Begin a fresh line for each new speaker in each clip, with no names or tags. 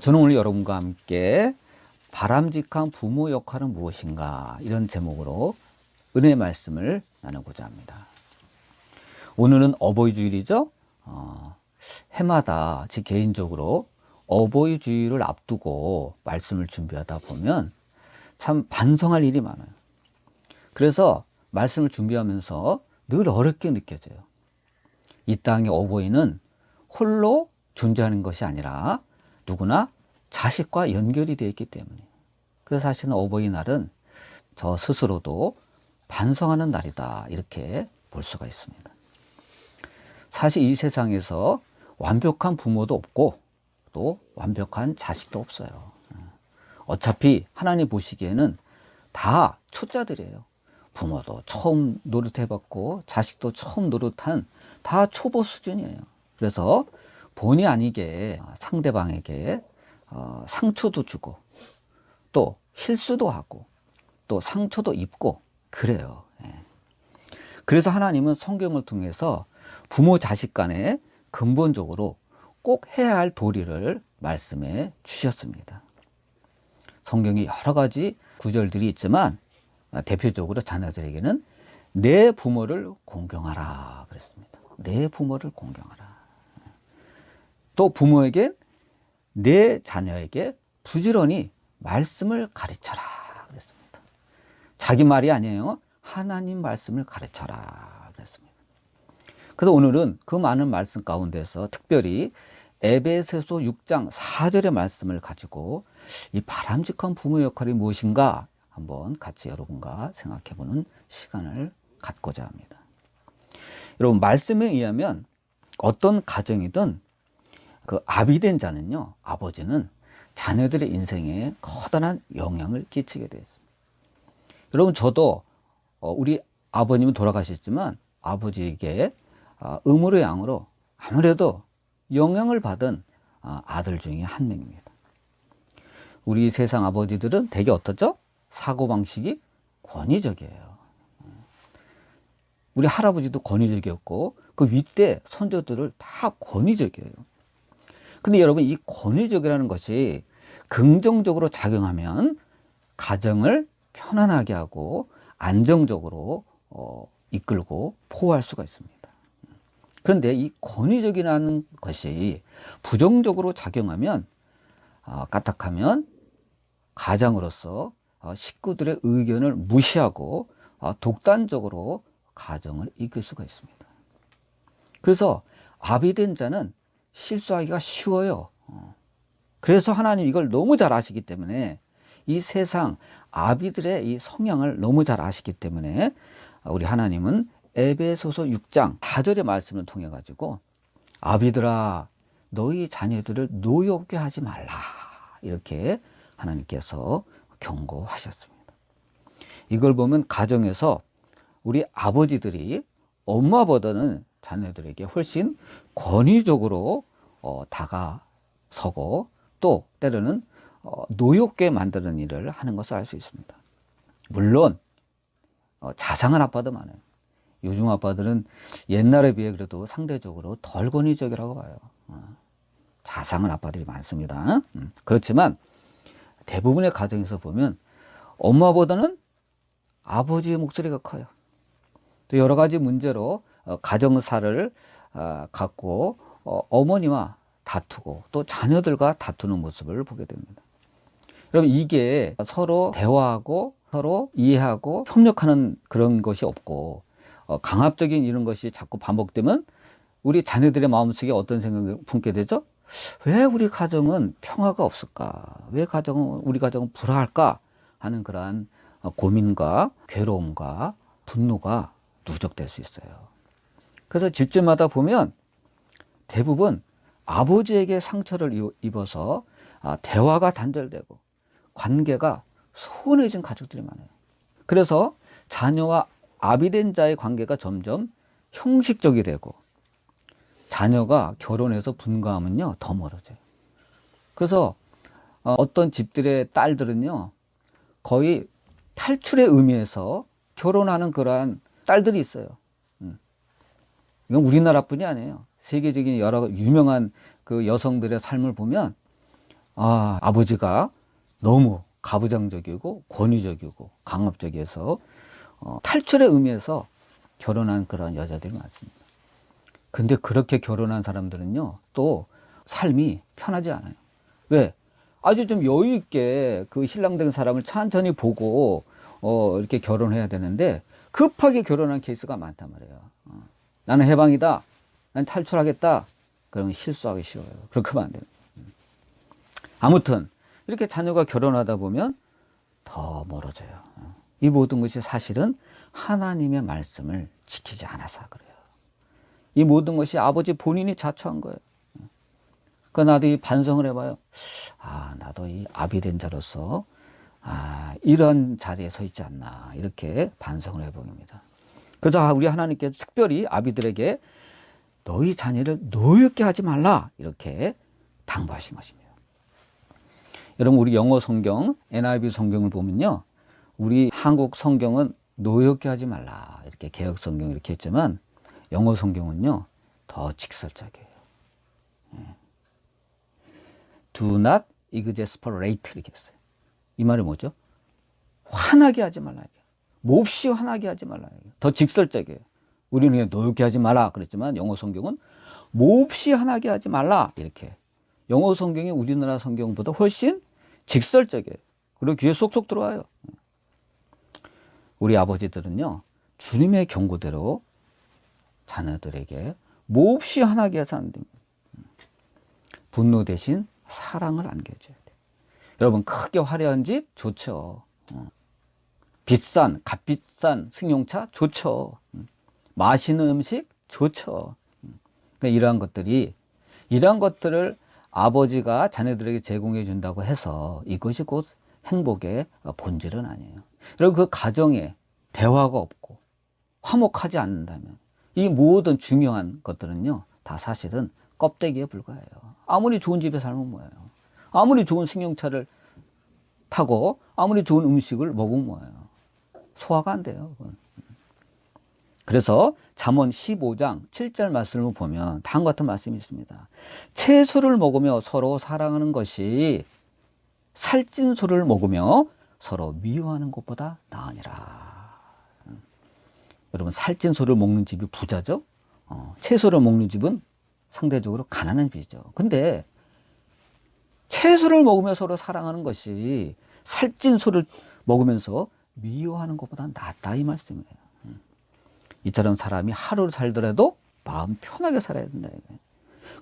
저는 오늘 여러분과 함께 바람직한 부모 역할은 무엇인가 이런 제목으로 은혜의 말씀을 나누고자 합니다. 오늘은 어버이 주일이죠. 해마다 제 개인적으로 어버이 주일을 앞두고 말씀을 준비하다 보면 참 반성할 일이 많아요. 그래서 말씀을 준비하면서 늘 어렵게 느껴져요. 이 땅의 어버이는 홀로 존재하는 것이 아니라 누구나 자식과 연결이 되어 있기 때문에, 그래서 사실은 어버이날은 저 스스로도 반성하는 날이다 이렇게 볼 수가 있습니다. 사실 이 세상에서 완벽한 부모도 없고 또 완벽한 자식도 없어요. 어차피 하나님 보시기에는 다 초짜들이에요. 부모도 처음 노릇해봤고 자식도 처음 노릇한 다 초보 수준이에요. 그래서 본의 아니게 상대방에게 상처도 주고 또 실수도 하고 또 상처도 입고 그래요. 그래서 하나님은 성경을 통해서 부모 자식 간에 근본적으로 꼭 해야 할 도리를 말씀해 주셨습니다. 성경에 여러 가지 구절들이 있지만 대표적으로 자녀들에게는 내 부모를 공경하라 그랬습니다. 내 부모를 공경하라. 또 부모에게 내 자녀에게 부지런히 말씀을 가르쳐라 그랬습니다. 자기 말이 아니에요. 하나님 말씀을 가르쳐라 그랬습니다. 그래서 오늘은 그 많은 말씀 가운데서 특별히 에베소서 6장 4절의 말씀을 가지고 이 바람직한 부모 역할이 무엇인가 한번 같이 여러분과 생각해보는 시간을 갖고자 합니다. 여러분, 말씀에 의하면 어떤 가정이든 그 아비된 자는요, 아버지는 자녀들의 인생에 커다란 영향을 끼치게 되어 있습니다. 여러분, 저도 우리 아버님은 돌아가셨지만 아버지에게 음으로 양으로 아무래도 영향을 받은 아들 중에 한 명입니다. 우리 세상 아버지들은 되게 어떻죠? 사고방식이 권위적이에요. 우리 할아버지도 권위적이었고 그 윗대 손자들을 다 권위적이에요. 근데 여러분, 이 권위적이라는 것이 긍정적으로 작용하면 가정을 편안하게 하고 안정적으로 이끌고 보호할 수가 있습니다. 그런데 이 권위적이라는 것이 부정적으로 작용하면 까딱하면 가장으로서 식구들의 의견을 무시하고 독단적으로 가정을 이끌 수가 있습니다. 그래서 아비된 자는 실수하기가 쉬워요. 그래서 하나님 이걸 너무 잘 아시기 때문에 이 세상 아비들의 이 성향을 너무 잘 아시기 때문에 우리 하나님은 에베소서 6장 4절의 말씀을 통해 가지고 아비들아 너희 자녀들을 노엽게 하지 말라 이렇게 하나님께서 경고하셨습니다. 이걸 보면 가정에서 우리 아버지들이 엄마보다는 자녀들에게 훨씬 권위적으로 다가서고 또 때로는 노엽게 만드는 일을 하는 것을 알 수 있습니다. 물론 자상한 아빠도 많아요. 요즘 아빠들은 옛날에 비해 그래도 상대적으로 덜 권위적이라고 봐요. 자상한 아빠들이 많습니다. 그렇지만 대부분의 가정에서 보면 엄마보다는 아버지의 목소리가 커요. 또 여러 가지 문제로 가정사를 갖고 어머니와 다투고 또 자녀들과 다투는 모습을 보게 됩니다. 여러분, 이게 서로 대화하고 서로 이해하고 협력하는 그런 것이 없고 강압적인 이런 것이 자꾸 반복되면 우리 자녀들의 마음속에 어떤 생각을 품게 되죠? 왜 우리 가정은 평화가 없을까? 왜 우리 가정은 불화할까? 하는 그러한 고민과 괴로움과 분노가 누적될 수 있어요. 그래서 집집마다 보면 대부분 아버지에게 상처를 입어서 대화가 단절되고 관계가 소원해진 가족들이 많아요. 그래서 자녀와 아비된 자의 관계가 점점 형식적이 되고 자녀가 결혼해서 분가하면요 더 멀어져요. 그래서 어떤 집들의 딸들은요 거의 탈출의 의미에서 결혼하는 그러한 딸들이 있어요. 이건 우리나라뿐이 아니에요. 세계적인 여러 유명한 그 여성들의 삶을 보면 아버지가 너무 가부장적이고 권위적이고 강압적이어서 탈출의 의미에서 결혼한 그런 여자들이 많습니다. 근데 그렇게 결혼한 사람들은요, 또 삶이 편하지 않아요. 왜? 아주 좀 여유 있게 그 신랑 된 사람을 천천히 보고 이렇게 결혼해야 되는데 급하게 결혼한 케이스가 많단 말이에요. 나는 해방이다. 난 탈출하겠다. 그러면 실수하기 쉬워요. 그렇게 하면 안 돼요. 아무튼 이렇게 자녀가 결혼하다 보면 더 멀어져요. 이 모든 것이 사실은 하나님의 말씀을 지키지 않아서 그래요. 이 모든 것이 아버지 본인이 자초한 거예요. 그러니까 나도 이 반성을 해봐요. 나도 이 아비 된 자로서 이런 자리에 서 있지 않나, 이렇게 반성을 해봅니다. 그래서 우리 하나님께서 특별히 아비들에게 너희 자녀를 노엽게 하지 말라, 이렇게 당부하신 것입니다. 여러분, 우리 영어 성경 NIV 성경을 보면요, 우리 한국 성경은 노엽게 하지 말라, 이렇게 개역 성경 이렇게 했지만 영어 성경은요 더 직설적이에요. Do not exasperate, 이렇게 했어요. 이 말이 뭐죠? 화나게 하지 말라. 몹시 화나게 하지 말라. 더 직설적이에요. 우리는 그냥 노엽게 하지 말라 그랬지만 영어 성경은 몹시 화나게 하지 말라, 이렇게. 영어 성경이 우리나라 성경보다 훨씬 직설적이에요. 그리고 귀에 쏙쏙 들어와요. 우리 아버지들은요, 주님의 경고대로 자녀들에게 몹시 화나게 해서 안 됩니다. 분노 대신 사랑을 안겨줘야 돼요. 여러분, 크게 화려한 집 좋죠. 비싼, 값비싼 승용차 좋죠. 맛있는 음식 좋죠. 그러니까 이러한 것들을 아버지가 자녀들에게 제공해 준다고 해서 이것이 곧 행복의 본질은 아니에요. 여러분, 그 가정에 대화가 없고 화목하지 않는다면 이 모든 중요한 것들은요, 다 사실은 껍데기에 불과해요. 아무리 좋은 집에 살면 뭐예요? 아무리 좋은 승용차를 타고 아무리 좋은 음식을 먹으면 뭐예요? 소화가 안 돼요. 그래서 잠언 15장 7절 말씀을 보면 다음과 같은 말씀이 있습니다. 채소를 먹으며 서로 사랑하는 것이 살찐 소를 먹으며 서로 미워하는 것보다 나으니라. 여러분, 살찐 소를 먹는 집이 부자죠? 채소를 먹는 집은 상대적으로 가난한 집이죠. 근데 채소를 먹으며 서로 사랑하는 것이 살찐 소를 먹으면서 미워하는 것보다 낫다, 이 말씀이에요. 이처럼 사람이 하루를 살더라도 마음 편하게 살아야 된다.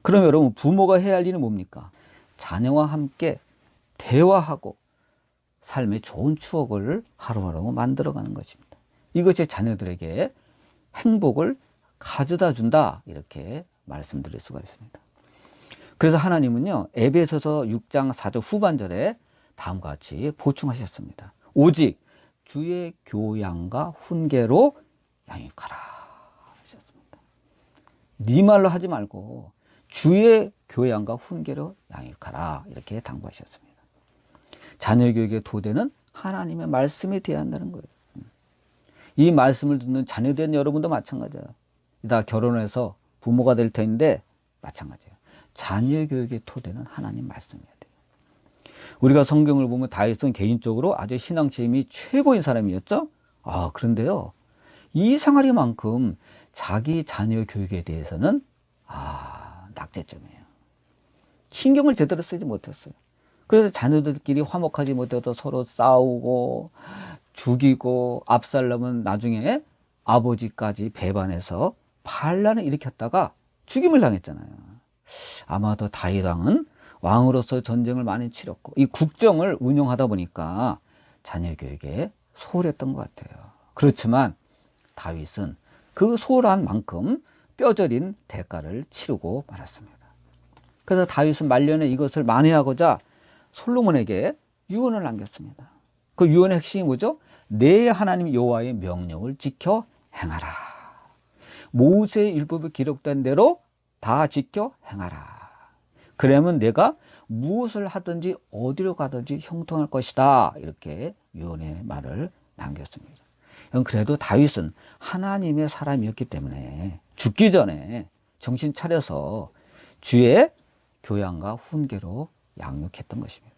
그럼 여러분, 부모가 해야 할 일은 뭡니까? 자녀와 함께 대화하고 삶의 좋은 추억을 하루하루 만들어가는 것입니다. 이것이 자녀들에게 행복을 가져다 준다, 이렇게 말씀드릴 수가 있습니다. 그래서 하나님은요, 에베소서 6장 4절 후반절에 다음과 같이 보충하셨습니다. 오직 주의 교양과 훈계로 양육하라 하셨습니다. 네 말로 하지 말고 주의 교양과 훈계로 양육하라, 이렇게 당부하셨습니다. 자녀 교육의 토대는 하나님의 말씀이 되어야 한다는 거예요. 이 말씀을 듣는 자녀된 여러분도 마찬가지예요. 다 결혼해서 부모가 될 터인데 마찬가지예요. 자녀 교육의 토대는 하나님 말씀이어야 돼요. 우리가 성경을 보면 다윗은 개인적으로 아주 신앙 체험이 최고인 사람이었죠. 그런데요, 이 생활이만큼 자기 자녀 교육에 대해서는 낙제점이에요. 신경을 제대로 쓰지 못했어요. 그래서 자녀들끼리 화목하지 못해도 서로 싸우고 죽이고, 압살롬은 나중에 아버지까지 배반해서 반란을 일으켰다가 죽임을 당했잖아요. 아마도 다윗 왕은 왕으로서 전쟁을 많이 치렀고 이 국정을 운영하다 보니까 자녀 교육에 소홀했던 것 같아요. 그렇지만 다윗은 그 소홀한 만큼 뼈저린 대가를 치르고 말았습니다. 그래서 다윗은 말년에 이것을 만회하고자 솔로몬에게 유언을 남겼습니다. 그 유언의 핵심이 뭐죠? 내 하나님 여호와의 명령을 지켜 행하라. 모세의 율법에 기록된 대로 다 지켜 행하라. 그러면 내가 무엇을 하든지 어디로 가든지 형통할 것이다. 이렇게 유언의 말을 남겼습니다. 그래도 다윗은 하나님의 사람이었기 때문에 죽기 전에 정신 차려서 주의 교양과 훈계로 양육했던 것입니다.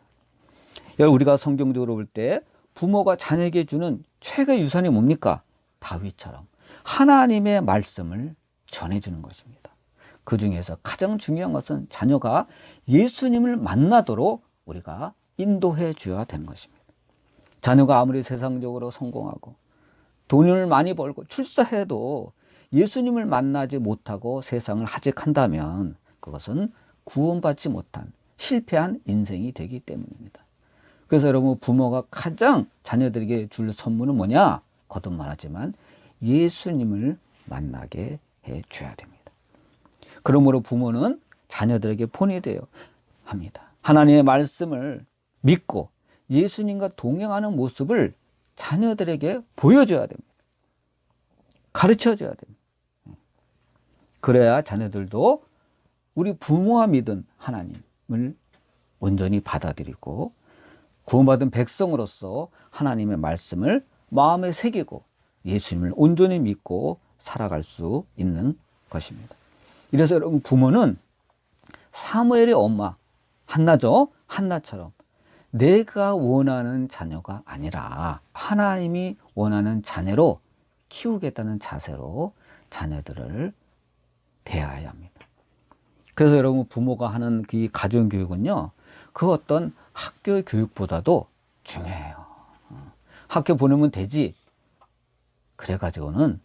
우리가 성경적으로 볼 때 부모가 자녀에게 주는 최고의 유산이 뭡니까? 다윗처럼 하나님의 말씀을 전해주는 것입니다. 그 중에서 가장 중요한 것은 자녀가 예수님을 만나도록 우리가 인도해 줘야 되는 것입니다. 자녀가 아무리 세상적으로 성공하고 돈을 많이 벌고 출세해도 예수님을 만나지 못하고 세상을 하직한다면 그것은 구원받지 못한 실패한 인생이 되기 때문입니다. 그래서 여러분, 부모가 가장 자녀들에게 줄 선물은 뭐냐? 거듭 말하지만 예수님을 만나게 해줘야 됩니다. 그러므로 부모는 자녀들에게 본이 되어야 합니다. 하나님의 말씀을 믿고 예수님과 동행하는 모습을 자녀들에게 보여줘야 됩니다. 가르쳐줘야 됩니다. 그래야 자녀들도 우리 부모가 믿은 하나님을 온전히 받아들이고 구원받은 백성으로서 하나님의 말씀을 마음에 새기고 예수님을 온전히 믿고 살아갈 수 있는 것입니다. 이래서 여러분, 부모는 사무엘의 엄마 한나죠. 한나처럼 내가 원하는 자녀가 아니라 하나님이 원하는 자녀로 키우겠다는 자세로 자녀들을 대해야 합니다. 그래서 여러분, 부모가 하는 그 가정교육은요, 그 어떤 학교 교육보다도 중요해요. 학교 보내면 되지, 그래가지고는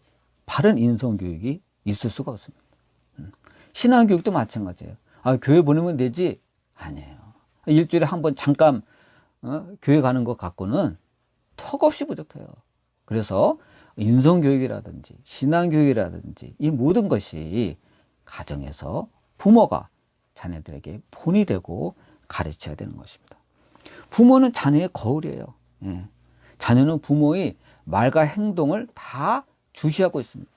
바른 인성교육이 있을 수가 없습니다. 신앙교육도 마찬가지예요. 교회 보내면 되지? 아니에요. 일주일에 한 번 잠깐 교회 가는 것 갖고는 턱없이 부족해요. 그래서 인성교육이라든지 신앙교육이라든지 이 모든 것이 가정에서 부모가 자녀들에게 본이 되고 가르쳐야 되는 것입니다. 부모는 자녀의 거울이에요. 자녀는 부모의 말과 행동을 다 주시하고 있습니다.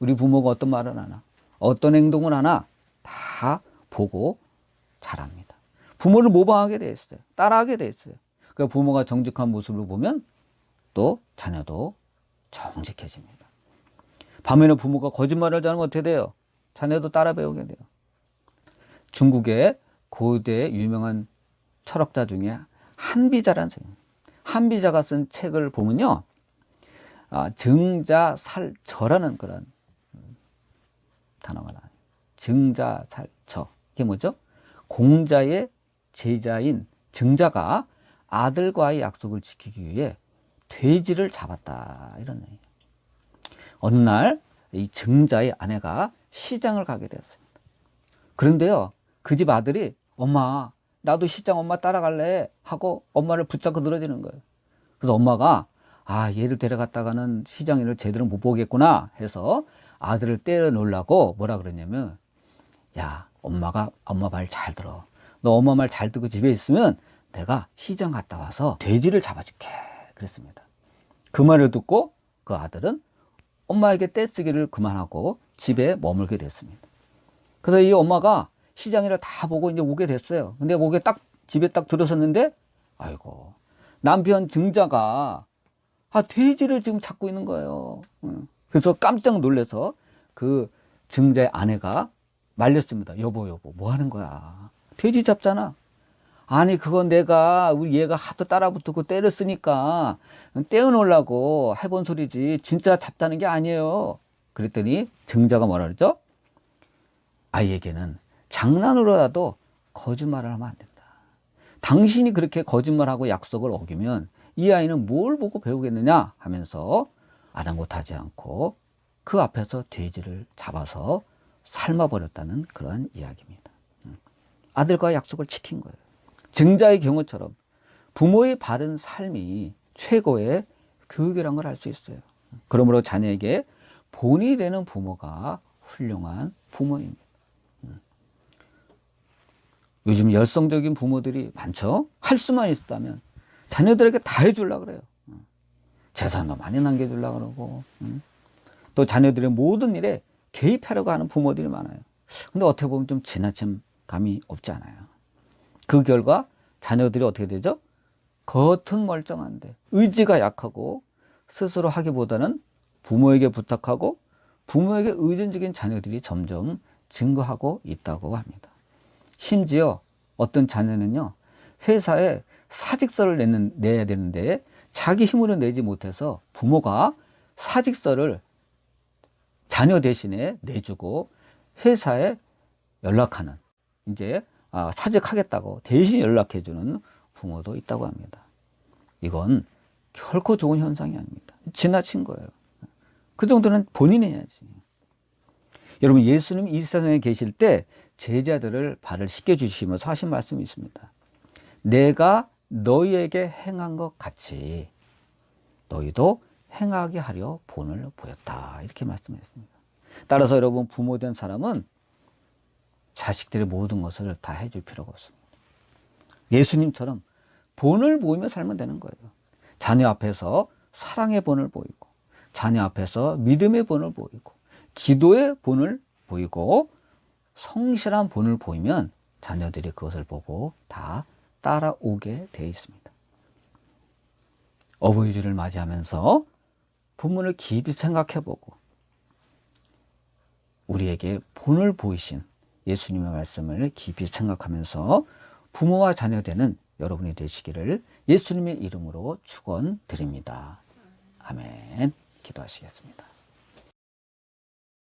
우리 부모가 어떤 말을 하나, 어떤 행동을 하나 다 보고 자랍니다. 부모를 모방하게 돼 있어요. 따라하게 돼 있어요. 그러니까 부모가 정직한 모습을 보면 또 자녀도 정직해집니다. 반면에 부모가 거짓말을 하면 어떻게 돼요? 자녀도 따라 배우게 돼요. 중국의 고대 유명한 철학자 중에 한비자라는 사람, 한비자가 쓴 책을 보면요, 증자살저라는 그런 단어가 나와요. 증자살저. 이게 뭐죠? 공자의 제자인 증자가 아들과의 약속을 지키기 위해 돼지를 잡았다, 이런 얘기예요. 어느 날 이 증자의 아내가 시장을 가게 되었습니다. 그런데요, 그 집 아들이 엄마, 나도 시장 엄마 따라갈래 하고 엄마를 붙잡고 늘어지는 거예요. 그래서 엄마가 얘를 데려갔다가는 시장 일을 제대로 못 보겠구나 해서 아들을 때려 놓으려고 뭐라 그러냐면, 야, 엄마가 엄마 말 잘 들어. 너 엄마 말 잘 듣고 집에 있으면 내가 시장 갔다 와서 돼지를 잡아줄게, 그랬습니다. 그 말을 듣고 그 아들은 엄마에게 떼쓰기를 그만하고 집에 머물게 됐습니다. 그래서 이 엄마가 시장 일을 다 보고 이제 오게 됐어요. 근데 집에 딱 들어섰는데, 아이고, 남편 증자가 돼지를 지금 잡고 있는 거예요. 그래서 깜짝 놀라서 그 증자의 아내가 말렸습니다. 여보, 뭐 하는 거야? 돼지 잡잖아. 아니, 그건 내가 우리 얘가 하도 따라붙고 때렸으니까 떼어놓으려고 해본 소리지 진짜 잡다는 게 아니에요. 그랬더니 증자가 뭐라 그러죠? 아이에게는 장난으로라도 거짓말을 하면 안 된다. 당신이 그렇게 거짓말하고 약속을 어기면 이 아이는 뭘 보고 배우겠느냐 하면서 아랑곳하지 않고 그 앞에서 돼지를 잡아서 삶아버렸다는 그런 이야기입니다. 아들과 약속을 지킨 거예요. 증자의 경우처럼 부모의 바른 삶이 최고의 교육이라는 걸 알 수 있어요. 그러므로 자녀에게 본이 되는 부모가 훌륭한 부모입니다. 요즘 열성적인 부모들이 많죠. 할 수만 있다면 자녀들에게 다 해주려고 그래요. 재산도 많이 남겨주려고 그러고, 또 자녀들의 모든 일에 개입하려고 하는 부모들이 많아요. 근데 어떻게 보면 좀 지나친 감이 없지 않아요. 그 결과 자녀들이 어떻게 되죠? 겉은 멀쩡한데 의지가 약하고 스스로 하기보다는 부모에게 부탁하고 부모에게 의존적인 자녀들이 점점 증가하고 있다고 합니다. 심지어 어떤 자녀는요, 회사에 사직서를 내야 되는데 자기 힘으로 내지 못해서 부모가 사직서를 자녀 대신에 내주고 회사에 연락하는, 이제 사직하겠다고 대신 연락해주는 부모도 있다고 합니다. 이건 결코 좋은 현상이 아닙니다. 지나친 거예요. 그 정도는 본인이 해야지. 여러분, 예수님 이 세상에 계실 때 제자들을 발을 씻겨주시면서 하신 말씀이 있습니다. 내가 너희에게 행한 것 같이 너희도 행하게 하려 본을 보였다. 이렇게 말씀했습니다. 따라서 여러분, 부모된 사람은 자식들의 모든 것을 다 해줄 필요가 없습니다. 예수님처럼 본을 보이며 살면 되는 거예요. 자녀 앞에서 사랑의 본을 보이고, 자녀 앞에서 믿음의 본을 보이고, 기도의 본을 보이고, 성실한 본을 보이면 자녀들이 그것을 보고 다 따라오게 되어 있습니다. 어버이주를 맞이하면서 본문을 깊이 생각해보고 우리에게 본을 보이신 예수님의 말씀을 깊이 생각하면서 부모와 자녀 되는 여러분이 되시기를 예수님의 이름으로 축원드립니다. 아멘. 기도하시겠습니다.